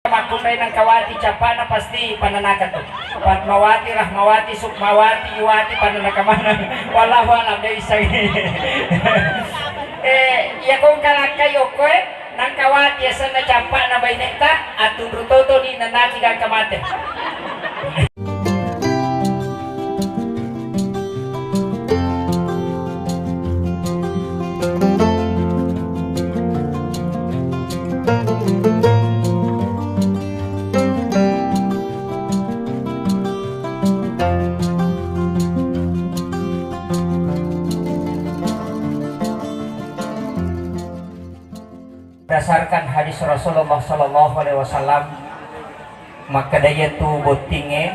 makunay ng kawati tsapa na pasti pananakat to. Padmawati, Rahmawati, Sukmawati, Iwati, pananakamana. Wala na isang. Ya kung kalakay o kwe, nang kawati asa na tsapa na bayneta at turutoto ni nanaki kang kamate. Berdasarkan hadis Rasulullah Sallallahu Alaihi Wasallam, maka daya tu botinge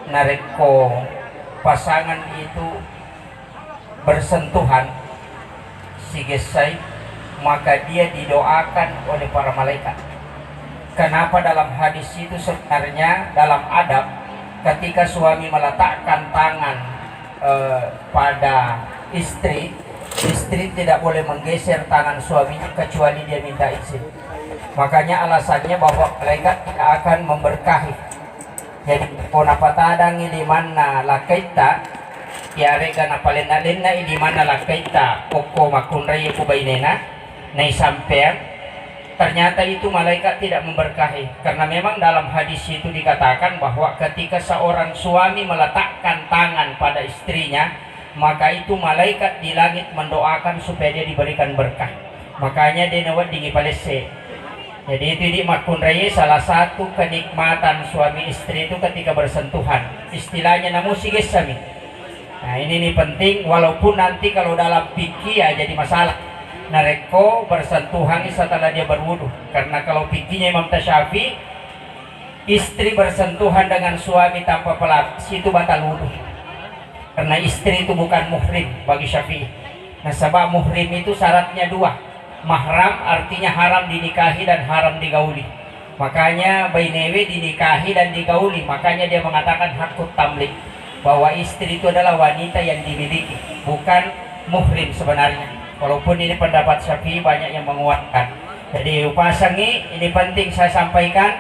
nareko pasangan itu bersentuhan sigesai, maka dia didoakan oleh para malaikat. Kenapa dalam hadis itu sebenarnya dalam adab ketika suami meletakkan tangan pada istri tidak boleh menggeser tangan suaminya kecuali dia minta izin. Makanya alasannya bahwa malaikat tidak akan memberkahi. Jadi ponapatadang di mana lakaita kiare kana palena-lena di mana lakaita koko makunray kubainena nai sampean, ternyata itu malaikat tidak memberkahi. Karena memang dalam hadis itu dikatakan bahwa ketika seorang suami meletakkan tangan pada istrinya, maka itu malaikat di langit mendoakan supaya dia diberikan berkah. Makanya dia nawat dingi palese. Jadi itu di makunray salah satu kenikmatan suami istri itu ketika bersentuhan. Istilahnya namu sigesami. Nah ini nih penting, walaupun nanti kalau dalam fikih ya jadi masalah. Nareko bersentuhan setelah dia berwudu. Karena kalau fikihnya Imam Tasyafi, istri bersentuhan dengan suami tanpa pelapis itu batal wudu. Karena istri itu bukan muhrim bagi Syafi'i. Nah sebab muhrim itu syaratnya dua. Mahram artinya haram dinikahi dan haram digauli. Makanya bainewe dinikahi dan digauli. Makanya dia mengatakan hakut tamlik, bahwa istri itu adalah wanita yang dimiliki, bukan muhrim sebenarnya. Walaupun ini pendapat Syafi'i banyak yang menguatkan. Jadi upasangi ini penting saya sampaikan.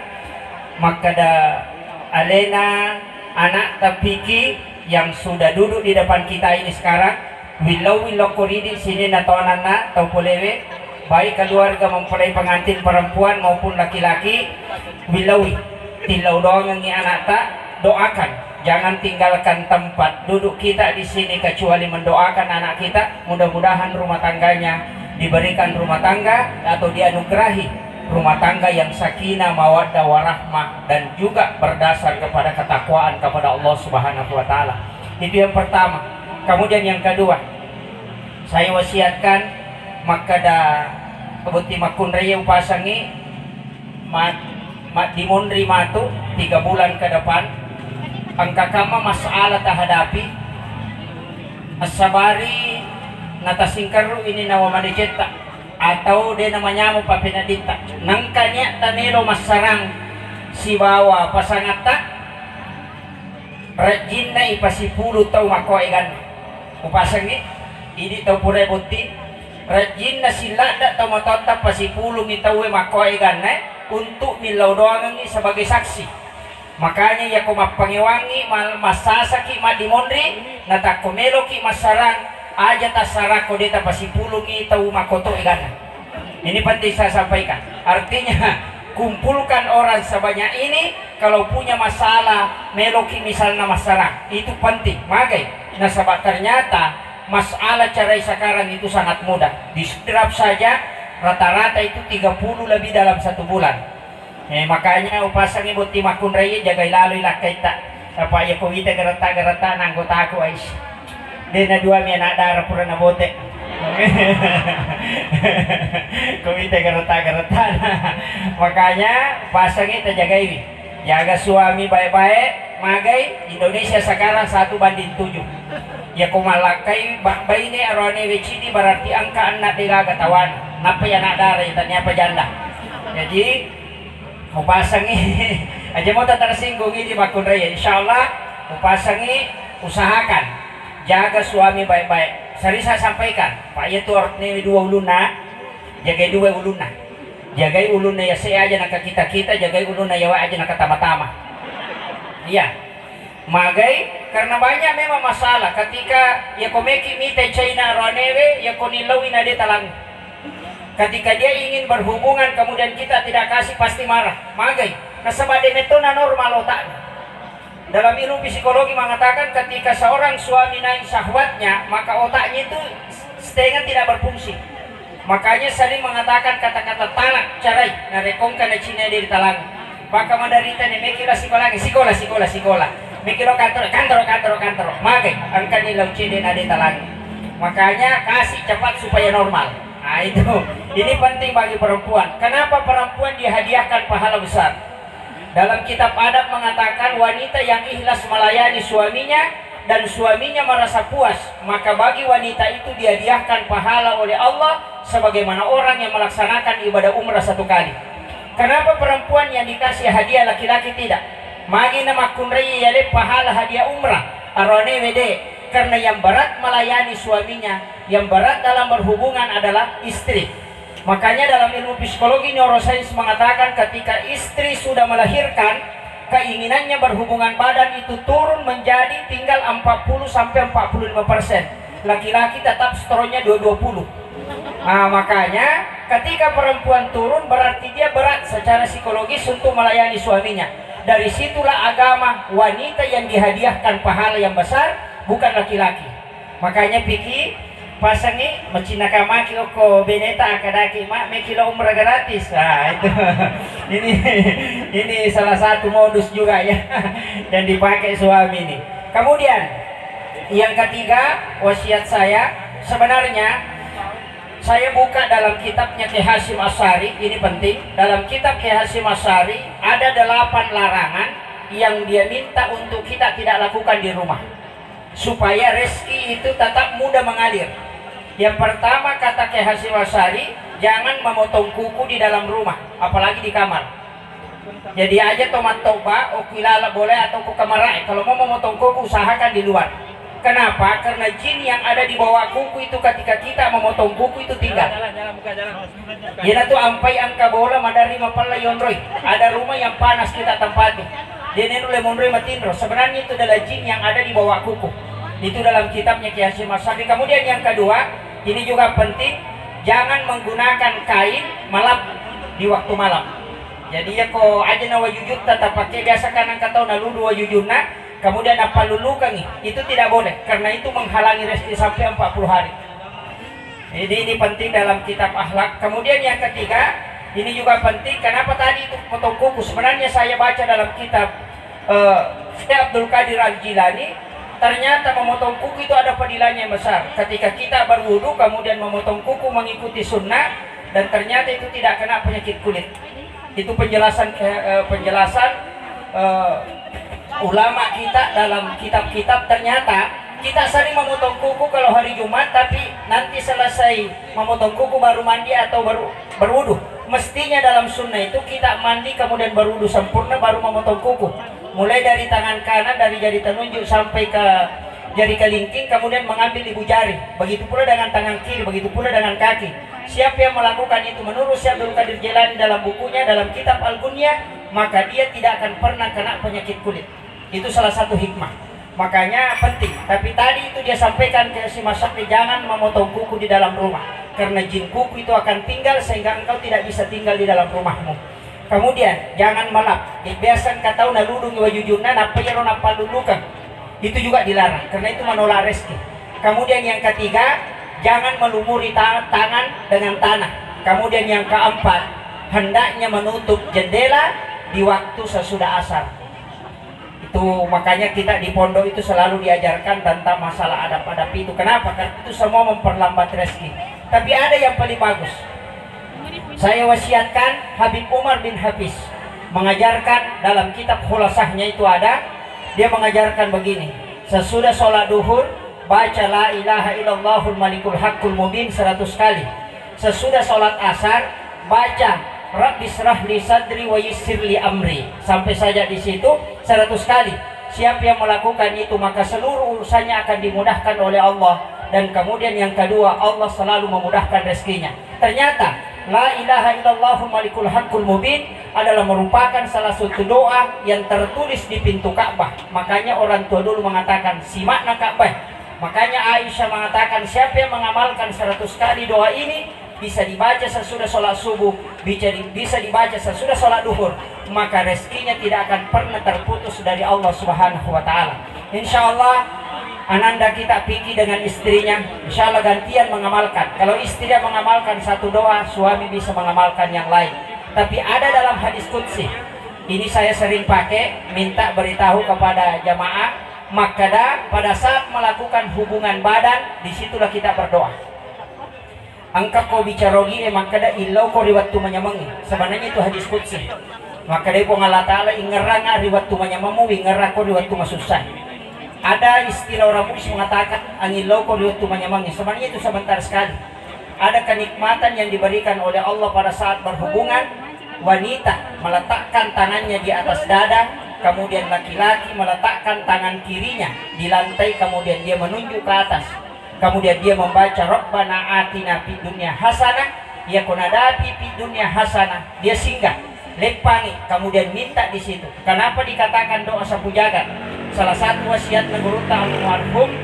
Maka da alena anak tapiki yang sudah duduk di depan kita ini sekarang, wilau koridi sini natonana atau polewe, baik keluarga mempelai pengantin perempuan maupun laki-laki, wilawi tilau doang ngi anak tak doakan, jangan tinggalkan tempat duduk kita di sini kecuali mendoakan anak kita. Mudah-mudahan rumah tangganya diberikan rumah tangga atau dianugerahi rumah tangga yang sakinah, mawaddah, warahmah, dan juga berdasar kepada ketakwaan kepada Allah Subhanahu wa Ta'ala. Itu yang pertama. Kemudian yang kedua, saya wasiatkan maka da kebuti makunraya upasangi dimundri matu 3 bulan ke depan angka kama masalah tahadapi asabari natasingkaru ini nawamadiceta atau dia namanya mo papinadita nangkanya tanelo masarang si bawa pasangat tak rajin na ipasipulu tau makoigan upasang ni ini tau pura buti rajin na sila da tau matotap pasipulu mitawe makoigan untuk milaw doang ni sebagai saksi. Makanya ya kumapangiwangi masasaki madimondri natakomelo ki masarang aja tasarako dita pasipulungi tahu makoto igana. Ini penting saya sampaikan. Artinya kumpulkan orang sebanyak ini, kalau punya masalah meloki misalnya masalah itu penting. Magai. Nah sebab ternyata masalah carai sekarang itu sangat mudah. Di strap saja rata-rata itu 30 lebih dalam 1 bulan. Makanya upasang ibu timakun raya jagai lalu ilakai tak. Apa ya kowita gerata nanggota aku ais. Dena dua mi anak darah pura na bote. Komite gerata. Makanya pasang itu jaga ini. Jaga suami baik-baik. Magai Indonesia sekarang 1:7. Ya kumalakai bayi ini arone wecini berarti angka anak digatawan. Napa ya anak darah itanya apa janda. Jadi upasangi aja mau tersinggung ini makun raya. Insyaallah upasangi usahakan jaga suami baik-baik. Sering saya sampaikan, Pak itu artinya 2 uluna, jaga 2 uluna. jagai ulun ya se aja nak kita jagai ulun ya aja nak tama-tama. Iya, magai karena banyak memang masalah ketika ya komeki mite China ronewe ya konilawin ade talang. Ketika dia ingin berhubungan kemudian kita tidak kasih pasti marah. Magai, nasabade metona normal otaknya. Dalam ilmu psikologi mengatakan ketika seorang suami naik syahwatnya maka otaknya itu setengah tidak berfungsi. Makanya sering mengatakan kata-kata talak carai narekong kana Cina dari talang. Maka menderita nih mikirlah sekolah. Mikirlah kantor. Magai, angka nilau cede nade talang. Makanya kasih cepat supaya normal. Nah itu, ini penting bagi perempuan. Kenapa perempuan dihadiahkan pahala besar? Dalam kitab adab mengatakan wanita yang ikhlas melayani suaminya dan suaminya merasa puas, maka bagi wanita itu dihadiahkan pahala oleh Allah sebagaimana orang yang melaksanakan ibadah umrah 1 kali. Kenapa perempuan yang dikasih hadiah laki-laki tidak? Magi nama kunrei yale pahala hadiah umrah arone wede. Karena yang berat melayani suaminya, yang berat dalam berhubungan adalah istri. Makanya dalam ilmu psikologi neuroscience mengatakan ketika istri sudah melahirkan, keinginannya berhubungan badan itu turun menjadi tinggal 40-45%. Laki-laki tetap stronya 220. Nah makanya ketika perempuan turun berarti dia berat secara psikologis untuk melayani suaminya. Dari situlah agama wanita yang dihadiahkan pahala yang besar, bukan laki-laki. Makanya pikir pasangi macina kamaki ko beneta akadaki mak mekilo umrah gratis. Nah itu ini salah satu modus juga ya yang dipakai suami ini. Kemudian yang ketiga wasiat saya sebenarnya saya buka dalam kitabnya Ki Hasyim Asy'ari, ini penting. Dalam kitab Ki Hasyim Asy'ari ada 8 larangan yang dia minta untuk kita tidak lakukan di rumah supaya rezeki itu tetap mudah mengalir. Yang pertama kata Ki Hasyim Asy'ari, jangan memotong kuku di dalam rumah, apalagi di kamar. Jadi aja tomat toba, okilala boleh atau ku kamarai. Kalau mau memotong kuku usahakan di luar. Kenapa? Karena jin yang ada di bawah kuku itu ketika kita memotong kuku itu tinggal. Yana tuh ampai angka bola madari mapala yonroi. Ada rumah yang panas kita tempati. Dia nenu lemonroi matindro. Sebenarnya itu adalah jin yang ada di bawah kuku. Itu dalam kitabnya Ki Hasyim Asy'ari. Kemudian yang kedua, ini juga penting, jangan menggunakan kain malap di waktu malam. Jadi ya ko aja na wajujud tetap pakai biasa kan angka tahu na lulu wajujudna. Kemudian apa lulukan itu tidak boleh karena itu menghalangi rezeki sampai 40 hari. Jadi ini penting dalam kitab akhlak. Kemudian yang ketiga, ini juga penting. Kenapa tadi itu potong kuku? Sebenarnya saya baca dalam kitab Syekh Abdul Qadir Al-Jilani, ternyata memotong kuku itu ada fadilahnya yang besar. Ketika kita berwudu kemudian memotong kuku mengikuti sunnah dan ternyata itu tidak kena penyakit kulit. Itu penjelasan ulama kita dalam kitab-kitab. Ternyata kita sering memotong kuku kalau hari Jumat, tapi nanti selesai memotong kuku baru mandi atau baru berwudu. Mestinya dalam sunnah itu kita mandi kemudian berwudu sempurna baru memotong kuku. Mulai dari tangan kanan dari jari telunjuk sampai ke jari kelingking, kemudian mengambil ibu jari. Begitu pula dengan tangan kiri, begitu pula dengan kaki. Siapa yang melakukan itu menurut Syekh Abdul Qadir Jilani dalam bukunya, dalam kitab Al-Gunyah, maka dia tidak akan pernah kena penyakit kulit. Itu salah satu hikmah. Makanya penting. Tapi tadi itu dia sampaikan ke si Masyarakat, jangan memotong kuku di dalam rumah. Karena jin kuku itu akan tinggal sehingga engkau tidak bisa tinggal di dalam rumahmu. Kemudian jangan malap. Biasa kata na ludung wajujuna napa yaro napa lulukan. Itu juga dilarang karena itu menolak rezeki. Kemudian yang ketiga, jangan melumuri tangan dengan tanah. Kemudian yang keempat, hendaknya menutup jendela di waktu sesudah asar. Itu makanya kita di pondok itu selalu diajarkan tentang masalah adab-adab itu. Kenapa? Karena itu semua memperlambat rezeki. Tapi ada yang paling bagus. Saya wasiatkan Habib Umar bin Hafiz mengajarkan dalam kitab Khulasahnya itu ada, dia mengajarkan begini. Sesudah sholat duhur baca la ilaha illallahul malikul haqqul mubin 100 kali. Sesudah sholat asar baca Rabbi shrah li sadri wa yassir li amri sampai saja di situ 100 kali. Siapa yang melakukan itu maka seluruh urusannya akan dimudahkan oleh Allah. Dan kemudian yang kedua, Allah selalu memudahkan rezekinya. Ternyata La ilaha illallah malikul haqqul mubin adalah merupakan salah satu doa yang tertulis di pintu Ka'bah. Makanya orang tua dulu mengatakan simakna Ka'bah. Makanya Aisyah mengatakan siapa yang mengamalkan 100 kali doa ini bisa dibaca sesudah sholat subuh, bisa dibaca sesudah sholat duhur, maka rezekinya tidak akan pernah terputus dari Allah Subhanahu wa Ta'ala. Insya Allah ananda kita pikir dengan istrinya, insya Allah gantian mengamalkan. Kalau istri yang mengamalkan satu doa, suami bisa mengamalkan yang lain. Tapi ada dalam hadis qudsi, ini saya sering pakai, minta beritahu kepada jamaah, maka pada saat melakukan hubungan badan, disitulah kita berdoa. Angka kau bicarogi maka da ilau kau riwat tu manyamangi. Sebenarnya itu hadis qudsi. Maka dari Allah Ta'ala ingerang riwat tu manyamamu, ingerang kau riwat tu masusah. Ada istilah orang Bugis mengatakan angilau kau riwat tu manyamangi. Sebenarnya itu sebentar sekali. Ada kenikmatan yang diberikan oleh Allah pada saat berhubungan. Wanita meletakkan tangannya di atas dada, kemudian laki-laki meletakkan tangan kirinya di lantai, kemudian dia menunjuk ke atas, kemudian dia membaca Rabbana atina fid dunya hasanah ya kunadapi fid dunya hasanah. Dia singgah lepangi, kemudian minta di situ. Kenapa dikatakan doa sapu jagat? Salah satu wasiat guru almarhum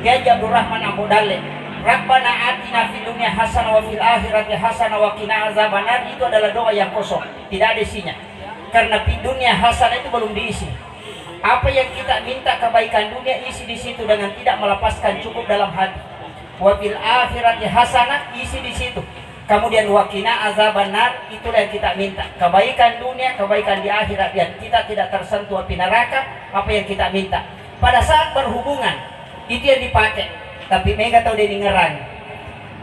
Kiai Abdul Rahman Abu Dalil, Rabbana atina fid dunya hasanah wa fil akhirati hasanah wa qina azabannar, itu adalah doa yang kosong, tidak ada isinya. Karena fid dunya hasanah itu belum diisi. Apa yang kita minta kebaikan dunia isi di situ dengan tidak melepaskan cukup dalam hati. Wa fil akhirati hasanah, isi di situ. Kemudian wa qina azabannar, itulah yang kita minta. Kebaikan dunia, kebaikan di akhirat, dan kita tidak tersentuh api neraka. Apa yang kita minta pada saat berhubungan itu yang dipakai. Tapi mereka tahu dia dengeran.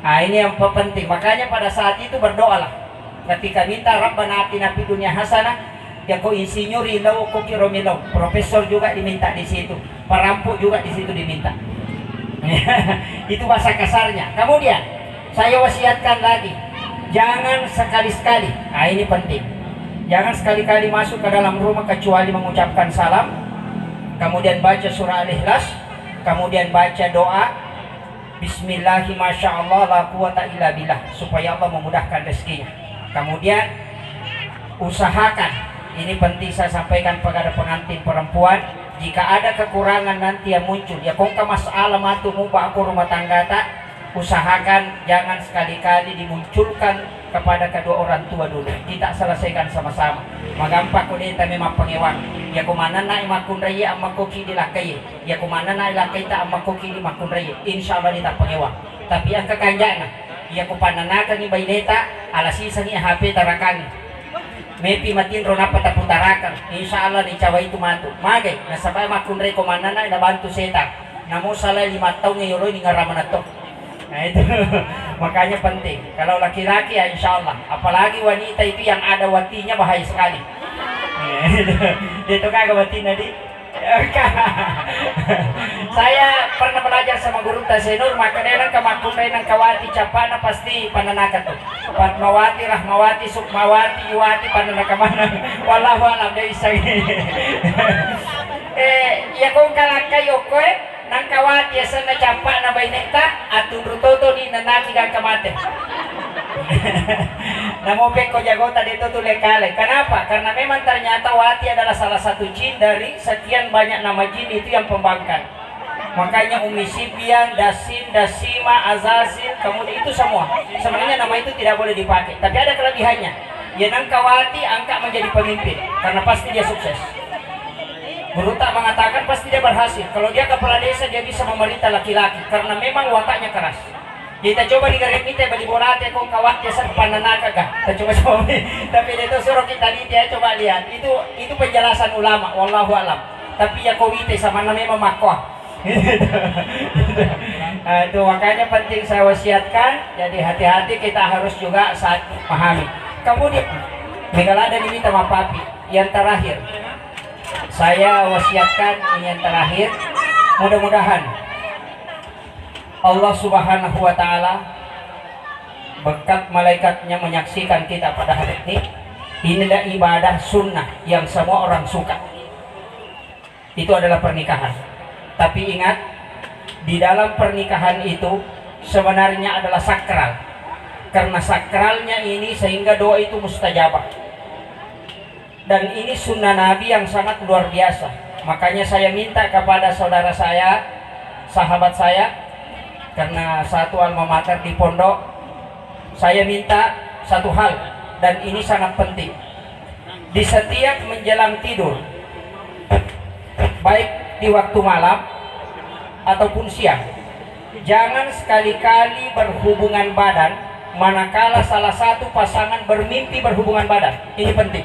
Nah ini yang penting. Makanya pada saat itu berdoalah. Ketika minta Rabbana atina fid dunya hasanah, ya kok insinyur ilau kok kiromilau, profesor juga diminta di situ, perampok juga di situ diminta. Itu bahasa kasarnya. Kemudian saya wasiatkan lagi, jangan sekali-sekali. Nah ini penting. Jangan sekali-kali masuk ke dalam rumah kecuali mengucapkan salam, kemudian baca surah Al-Ikhlas, kemudian baca doa Bismillahi masyaallah la quwata illa billah, supaya Allah memudahkan rezekinya. Kemudian usahakan, ini penting saya sampaikan kepada pengantin perempuan, jika ada kekurangan nanti yang muncul, ya kong ka masalah matu mubah aku rumah tangga tak, usahakan jangan sekali-kali dimunculkan kepada kedua orang tua dulu. Kita selesaikan sama-sama. Magampak ko din tayo mapangewang. Ya kumana na imakun raya ang magkukili lakay. Ya kumana na ilakay ta ang magkukili makun raya. Insyaallah dita pangewang. Tapi ang kakanya na, ya kupananakan ni bayneta alasisa ni hape tarakan. Maypi matin ro na pataputarakan. Insyaallah ni caway tumato. Magay nasabay makun raya kumana na ilabantu seta. Namo salay 5 taon ni yoroy ni ngaraman na to. Nah itu makanya penting. Kalau laki-laki ya insya Allah, apalagi wanita itu yang ada watinya bahaya sekali. Itu kagak watina di. Saya pernah belajar sama guru Tasenur, maka dia nang kamakun nang kawati capana pasti pananakan tuh. Fatmawati, Rahmawati, Sukmawati, Yuwati pananakan mana. Wallahu alam dia isang. Ya kung kalakay okoy. Nang kawat ya sana campak na bayneta atun rutoto ni nanaki kang kamate. Namopek ko jagota dito tulekale. Kenapa? Karena memang ternyata wati adalah salah satu jin dari sekian banyak nama jin itu yang pembangkang. Makanya Umi Sibian, Dasim, Dasima, Azazil, kemudian itu semua. Sebenarnya nama itu tidak boleh dipakai. Tapi ada kelebihannya. Ya nang kawati angkat menjadi pemimpin karena pasti dia sukses. Guru tak mengatakan pasti dia berhasil. Kalau dia kepala desa dia bisa memerintah laki-laki karena memang wataknya keras. Kita coba di garip kita bagi bolate kong kawat ya pananaka kah? Kita coba. Tapi itu suruh kita lihat coba lihat. Itu penjelasan ulama wallahu alam. Tapi ya kowite sama namanya makoh. Itu makanya penting saya wasiatkan. Jadi hati-hati kita harus juga saat memahami. Kemudian megala ada diminta mapapi. Yang terakhir saya wasiatkan ini yang terakhir, mudah-mudahan Allah Subhanahu wa Ta'ala berkat malaikatnya menyaksikan kita pada hari ini. Inilah ibadah sunnah yang semua orang suka. Itu adalah pernikahan. Tapi ingat, di dalam pernikahan itu sebenarnya adalah sakral. karena sakralnya ini sehingga doa itu mustajabah. Dan ini sunnah Nabi yang sangat luar biasa. Makanya saya minta kepada saudara saya, sahabat saya, karena satu alma mater di pondok, saya minta satu hal, dan ini sangat penting. Di setiap menjelang tidur, baik di waktu malam ataupun siang, jangan sekali-kali berhubungan badan manakala salah satu pasangan bermimpi berhubungan badan. Ini penting.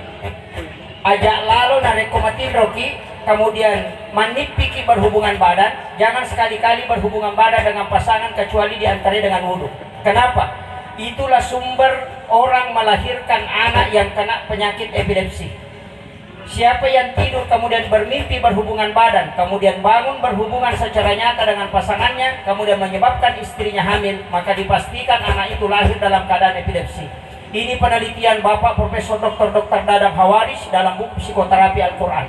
Ajak lalu narekomatin roki, kemudian manipiki berhubungan badan. Jangan sekali-kali berhubungan badan dengan pasangan kecuali diantara dengan wudhu. Kenapa? Itulah sumber orang melahirkan anak yang kena penyakit epilepsi. Siapa yang tidur kemudian bermimpi berhubungan badan, kemudian bangun berhubungan secara nyata dengan pasangannya, kemudian menyebabkan istrinya hamil, maka dipastikan anak itu lahir dalam keadaan epilepsi. Ini penelitian Bapak Profesor Dr. Dadang Hawaris dalam buku Psikoterapi Al-Quran.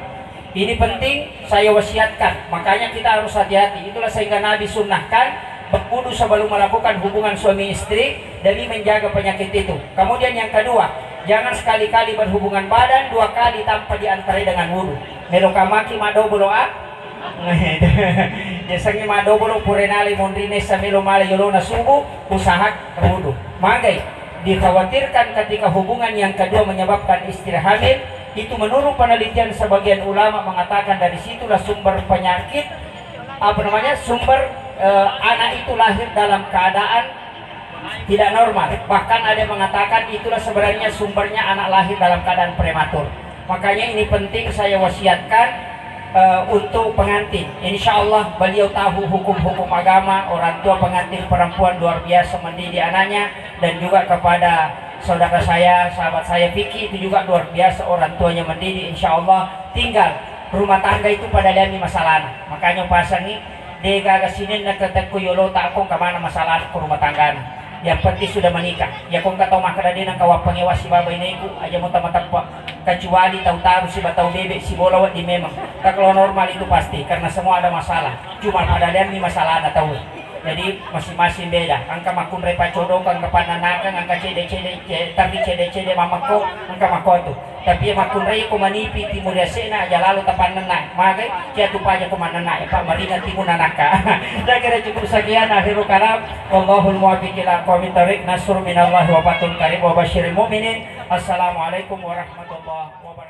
Ini penting saya wasiatkan, makanya kita harus hati-hati. Itulah sehingga Nabi sunnahkan berwudu sebelum melakukan hubungan suami istri demi menjaga penyakit itu. Kemudian yang kedua, jangan sekali-kali berhubungan badan 2 kali tanpa diantarai dengan wudu. Melokamaki madoboloa. Biasanya madobolo purenali mondrine samelo mala yolona subuh usahak wudu. Magai dikhawatirkan ketika hubungan yang kedua menyebabkan istri hamil, itu menurut penelitian sebagian ulama mengatakan dari situlah sumber penyakit, sumber anak itu lahir dalam keadaan tidak normal. Bahkan ada yang mengatakan itulah sebenarnya sumbernya anak lahir dalam keadaan prematur. Makanya ini penting saya wasiatkan untuk pengantin. Insya Allah beliau tahu hukum-hukum agama. Orang tua pengantin perempuan luar biasa mendidik anaknya. Dan juga kepada saudara saya, sahabat saya Vicky, itu juga luar biasa orang tuanya mendidik. Insya Allah tinggal rumah tangga itu pada lihat masalah. Makanya pasang ini dega kesini nak keteku yolo tak akong kemana masalah ke rumah tangga. Yang penting sudah menikah. Ya kong katau makadadi ng kawap pangewas si baba ini ku aja mo tamatagpa. Kecuali tahu-tahu si batau bebek si bolawat di memang. Kalau normal itu pasti karena semua ada masalah. Cuma pada lihat ni masalah ada tahu. Jadi masing-masing beda. Angka makun repa codong kang kapananakan, angka cede-cede tapi cede-cede mamako, angka makoto. Tapi makun rei ko manipi timur yasena aja lalu tapan nanay. Maka kaya tupaja ko mananay pa maringan timur nanaka. Dagere cukup sekian akhirul kalam. Wallahul muwaffiq ila aqwamit thoriq. Nasrun minallahi wa fathun qarib wa basyiril mu'minin. Assalamualaikum warahmatullahi wabarakatuh.